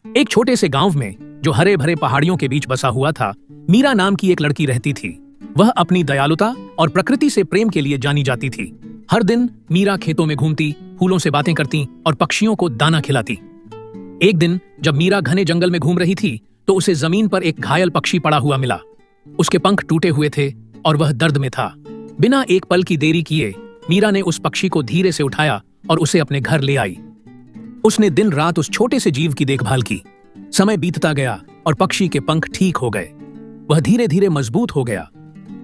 एक छोटे से गांव में, जो हरे भरे पहाड़ियों के बीच बसा हुआ था, मीरा नाम की एक लड़की रहती थी। वह अपनी दयालुता और प्रकृति से प्रेम के लिए जानी जाती थी। हर दिन मीरा खेतों में घूमती, फूलों से बातें करती और पक्षियों को दाना खिलाती। एक दिन जब मीरा घने जंगल में घूम रही थी तो उसे जमीन पर एक घायल पक्षी पड़ा हुआ मिला। उसके पंख टूटे हुए थे और वह दर्द में था। बिना एक पल की देरी किए मीरा ने उस पक्षी को धीरे से उठाया और उसे अपने घर ले आई। उसने दिन रात उस छोटे से जीव की देखभाल की। समय बीतता गया और पक्षी के पंख ठीक हो गए। वह धीरे धीरे मजबूत हो गया,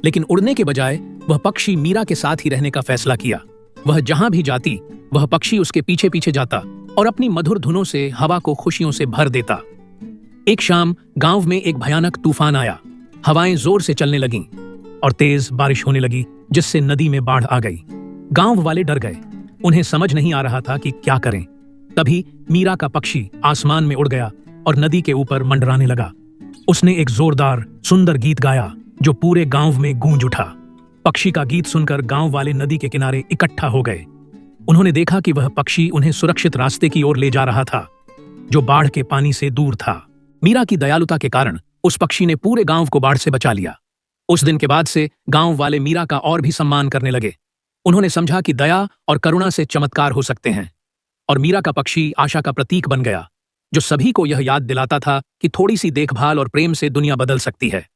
लेकिन उड़ने के बजाय वह पक्षी मीरा के साथ ही रहने का फैसला किया। वह जहां भी जाती वह पक्षी उसके पीछे पीछे जाता और अपनी मधुर धुनों से हवा को खुशियों से भर देता। एक शाम गांव में एक भयानक तूफान आया। हवाएं जोर से चलने लगीं और तेज बारिश होने लगी, जिससे नदी में बाढ़ आ गई। गांव वाले डर गए। उन्हें समझ नहीं आ रहा था कि क्या करें। तभी मीरा का पक्षी आसमान में उड़ गया और नदी के ऊपर मंडराने लगा। उसने एक जोरदार सुंदर गीत गाया जो पूरे गांव में गूंज उठा। पक्षी का गीत सुनकर गांव वाले नदी के किनारे इकट्ठा हो गए। उन्होंने देखा कि वह पक्षी उन्हें सुरक्षित रास्ते की ओर ले जा रहा था, जो बाढ़ के पानी से दूर था। मीरा की दयालुता के कारण उस पक्षी ने पूरे गांव को बाढ़ से बचा लिया। उस दिन के बाद से गांव वाले मीरा का और भी सम्मान करने लगे। उन्होंने समझा कि दया और करुणा से चमत्कार हो सकते हैं, और मीरा का पक्षी आशा का प्रतीक बन गया, जो सभी को यह याद दिलाता था कि थोड़ी सी देखभाल और प्रेम से दुनिया बदल सकती है।